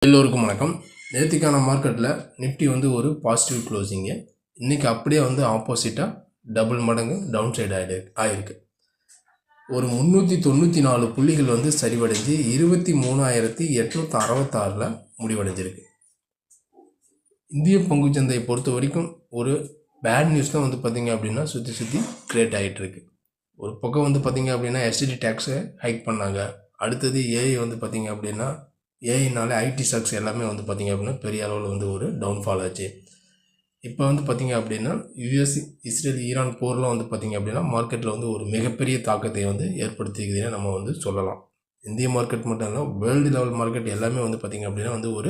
எல்லோருக்கும் வணக்கம். நேற்றுக்கான மார்க்கெட்டில் நிஃப்டி ஒரு பாசிட்டிவ் க்ளோசிங்கு. இன்றைக்கி அப்படியே ஆப்போசிட்டாக டபுள் மடங்கு டவுன் சைடு ஆகிருக்கு. ஒரு 394 புள்ளிகள் சரிவடைஞ்சு 23,866 முடிவடைஞ்சிருக்கு. இந்திய பங்குச்சந்தையை பொறுத்த வரைக்கும் ஒரு பேட் நியூஸ் தான் பார்த்திங்க அப்படின்னா சுற்றி கிரியேட் ஆகிட்டுருக்கு. ஒரு பக்கம் பார்த்திங்க அப்படின்னா எஸ்டிடி டேக்ஸை ஹைக் பண்ணாங்க. அடுத்தது ஏஐ பார்த்திங்க அப்படின்னா ஏஐனால ஐடி ஸ்டாக்ஸ் எல்லாமே பார்த்திங்க அப்படின்னா பெரிய அளவில் ஒரு டவுன்ஃபால் ஆச்சு. இப்போ பார்த்திங்க அப்படின்னா யூஎஸ் இஸ்ரேல் ஈரான் போர்லாம் பார்த்திங்க அப்படின்னா மார்க்கெட்டில் ஒரு மிகப்பெரிய தாக்கத்தை ஏற்படுத்திக்குதுன்னு நம்ம சொல்லலாம். இந்திய மார்க்கெட் மட்டும் இல்லை, வேர்ல்டு லெவல் மார்க்கெட் எல்லாமே பார்த்திங்க அப்படின்னா ஒரு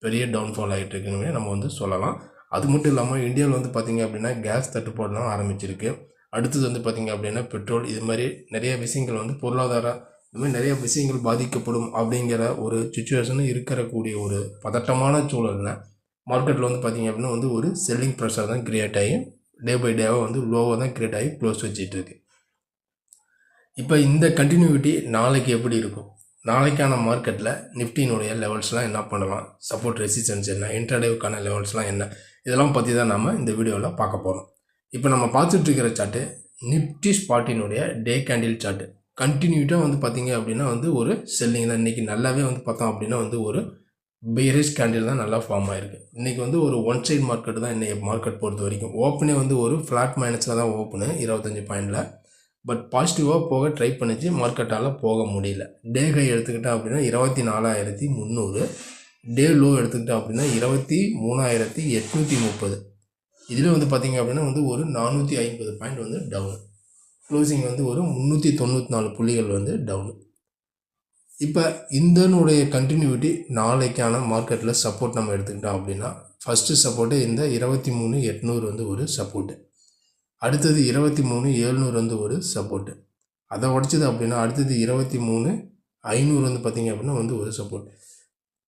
பெரிய டவுன்ஃபால் ஆகிட்டு இருக்குன்னு நம்ம சொல்லலாம். அது மட்டும் இல்லாமல் இந்தியாவில் பார்த்திங்க அப்படின்னா கேஸ் தட்டுப்பாடுலாம் ஆரம்பிச்சிருக்கு. அடுத்தது பார்த்திங்க அப்படின்னா பெட்ரோல், இது மாதிரி நிறைய விஷயங்கள் பொருளாதார இது மாதிரி நிறைய விஷயங்கள் பாதிக்கப்படும் அப்படிங்கிற ஒரு சுச்சுவேஷனும் இருக்கக்கூடிய ஒரு பதட்டமான சூழலில் மார்க்கெட்டில் பார்த்திங்க அப்படின்னா ஒரு செல்லிங் ப்ரெஷர் தான் க்ரியேட் ஆகி டே பை டேவாக லோவாக தான் க்ரியேட் ஆகி க்ளோஸ் வச்சிட்ருக்கு. இப்போ இந்த கண்டினியூட்டி நாளைக்கு எப்படி இருக்கும்? நாளைக்கான மார்க்கெட்டில் நிஃப்டியினுடைய லெவல்ஸ்லாம் என்ன பண்ணலாம், சப்போர்ட் ரெசிஸ்டன்ஸ் என்ன, இன்ட்ராடேவுக்கான லெவல்ஸ்லாம் என்ன, இதெல்லாம் பற்றி தான் நம்ம இந்த வீடியோவில் பார்க்க போகிறோம். இப்போ நம்ம பார்த்துட்ருக்கிற சார்ட்டு நிஃப்டி ஸ்பாட்டினுடைய டே கேண்டில் சார்ட்டு. கண்டினியூட்டாக பார்த்திங்க அப்படின்னா ஒரு செல்லிங் தான். இன்றைக்கி நல்லாவே பார்த்தோம் அப்படின்னா ஒரு பேரிஷ் கேண்டில் தான் நல்லா ஃபார்ம் ஆகிருக்கு. இன்றைக்கி ஒரு ஒன் சைட் மார்க்கெட் தான் இன்றைக்கி மார்க்கெட் பொறுத்த வரைக்கும். ஓப்பனே ஒரு ஃப்ளாட் மைனஸில் தான் ஓப்பனு 25 பாயிண்டில். பட் பாசிட்டிவாக போக ட்ரை பண்ணிச்சு, மார்க்கெட்டால் போக முடியல. டே ஹை எடுத்துக்கிட்டோம் அப்படின்னா 24,300, டே லோ எடுத்துக்கிட்டோம் அப்படின்னா 23,830. இதில் பார்த்திங்க அப்படின்னா ஒரு 450 பாயிண்ட் டவுன். க்ளோசிங் ஒரு 394 புள்ளிகள் டவுனு. இப்போ இதனுடைய கண்டினியூட்டி நாளைக்கான மார்க்கெட்டில் சப்போர்ட் நம்ம எடுத்துக்கிட்டோம் அப்படின்னா ஃபஸ்ட்டு சப்போர்ட்டு இந்த 23,800 ஒரு சப்போர்ட்டு. அடுத்தது 23,700 ஒரு சப்போர்ட்டு. அதை உடச்சிது அப்படின்னா அடுத்தது 23,500 பார்த்திங்க அப்படின்னா ஒரு சப்போர்ட்.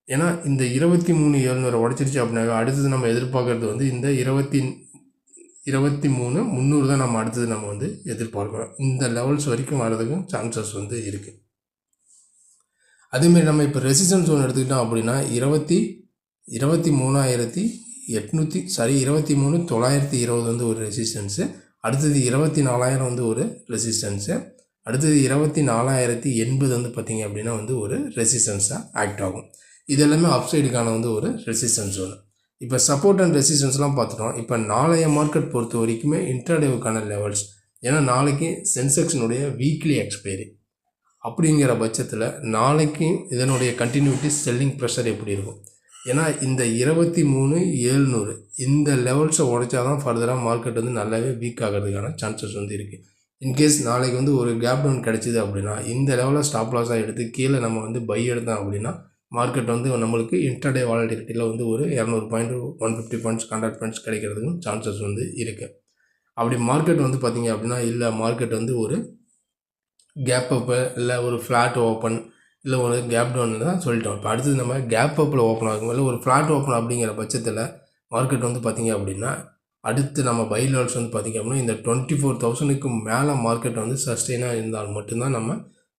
ஏன்னா இந்த 23,700 உடச்சிருச்சு அப்படின்னா அடுத்தது நம்ம எதிர்பார்க்குறது இந்த 23,300 தான் நம்ம அடுத்தது நம்ம எதிர்பார்க்குறோம். இந்த லெவல்ஸ் வரைக்கும் வர்றதுக்கும் சான்சஸ் இருக்குது. அதேமாரி நம்ம இப்போ ரெசிஸ்டன்ஸ் ஒன்று எடுத்துக்கிட்டோம் அப்படின்னா 23,920 ஒரு ரெசிஸ்டன்ஸு. அடுத்தது 24,000 ஒரு ரெசிஸ்டன்ஸு. அடுத்தது 24,080 பார்த்திங்க அப்படின்னா ஒரு ரெசிஸ்டன்ஸாக ஆக்ட் ஆகும். இது எல்லாமே அப்சைடுக்கான ஒரு ரெசிஸ்டன்ஸ் ஒன்று. இப்போ சப்போர்ட் அண்ட் ரெசிஸ்டன்ஸ்லாம் பார்த்துட்டோம். இப்போ நாளைய மார்க்கெட் பொறுத்த வரைக்குமே இன்ட்ராடேவுக்கான லெவல்ஸ், ஏன்னா நாளைக்கு சென்செக்ஸினுடைய வீக்லி எக்ஸ்பைரி. அப்படிங்கிற பட்சத்தில் நாளைக்கு இதனுடைய கண்டினியூட்டி செல்லிங் ப்ரெஷர் எப்படி இருக்கும்? ஏன்னா இந்த 23,700 இந்த லெவல்ஸை உடைச்சா தான் ஃபர்தராக மார்க்கெட் நல்லாவே வீக் ஆகிறதுக்கான சான்சஸ் இருக்குது. இன்கேஸ் நாளைக்கு ஒரு கேப் டவுன் கிடச்சிது அப்படின்னா இந்த லெவலில் ஸ்டாப் லாஸாக எடுத்து கீழே நம்ம பை எடுத்தோம் அப்படின்னா மார்க்கெட் நம்மளுக்கு இன்ட்ராடே வாலட்டிலிட்டியில் ஒரு 200 பாயிண்ட் 150 பாயிண்ட்ஸ் 100 பாயிண்ட்ஸ் கிடைக்கிறதுக்கும் சான்சஸ் இருக்குது. அப்படி மார்க்கெட் பார்த்திங்க அப்படின்னா இல்லை மார்க்கெட் ஒரு கேப் அப்பு இல்லை ஒரு ஃப்ளாட் ஓப்பன் இல்லை ஒரு கேப் டவுன் தான் சொல்லிட்டோம். இப்போ அடுத்தது நம்ம கேப் அப்பில் ஓப்பன் ஆகும் இல்லை ஒரு ஃப்ளாட் ஓப்பன் அப்படிங்கிற பட்சத்தில் மார்க்கெட் பார்த்திங்க அப்படின்னா அடுத்து நம்ம பை லெவல்ஸ் பார்த்திங்க அப்படின்னா இந்த 24,000க்கு மேலே மார்க்கெட் சஸ்டெயினாக இருந்தால் மட்டும்தான் நம்ம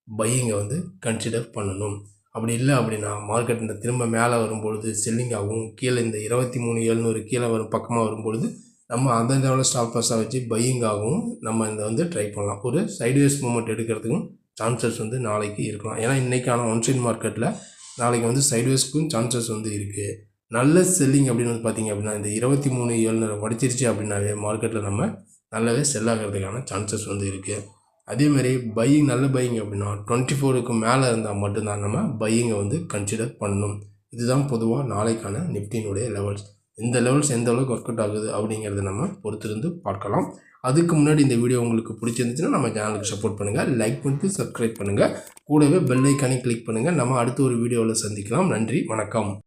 பையிங்கை கன்சிடர் பண்ணணும். அப்படி இல்லை அப்படின்னா மார்க்கெட் இந்த திரும்ப மேலே வரும்பொழுது செல்லிங் ஆகும். கீழே இந்த 23,700 கீழே பக்கமாக வரும்பொழுது நம்ம அந்த லெவலில் ஸ்டாப் லாஸாக வச்சு பையிங் ஆகும். நம்ம இந்த ட்ரை பண்ணலாம். ஒரு சைட்வேஸ் மூமெண்ட் எடுக்கிறதுக்கும் சான்சஸ் நாளைக்கு இருக்கலாம். ஏன்னா இன்றைக்கான ஒன் சைட் மார்க்கெட்டில் நாளைக்கு சைட்வேஸ்க்கும் சான்சஸ் இருக்குது. நல்ல செல்லிங் அப்படின்னு பார்த்திங்க அப்படின்னா இந்த 23,700 உடைச்சிருச்சு அப்படின்னாவே மார்க்கெட்டில் நம்ம நல்லாவே செல் ஆகிறதுக்கான சான்சஸ் இருக்குது. அதேமாதிரி பையிங் நல்ல பையிங் அப்படின்னா 24க்கு மேலே இருந்தால் மட்டும்தான் நம்ம பையிங்கை கன்சிடர் பண்ணணும். இதுதான் பொதுவாக நாளைக்கான நிஃப்டியினுடைய லெவல்ஸ். இந்த லெவல்ஸ் எந்த அளவுக்கு ஒர்க் அவுட் ஆகுது அப்படிங்கிறத நம்ம பொறுத்திருந்து பார்க்கலாம். அதுக்கு முன்னாடி இந்த வீடியோ உங்களுக்கு பிடிச்சிருந்துச்சுன்னா நம்ம சேனலுக்கு சப்போர்ட் பண்ணுங்கள், லைக் பண்ணிட்டு சப்ஸ்கிரைப் பண்ணுங்கள், கூடவே பெல் ஐக்கானே கிளிக் பண்ணுங்கள். நம்ம அடுத்த ஒரு வீடியோவில் சந்திக்கலாம். நன்றி, வணக்கம்.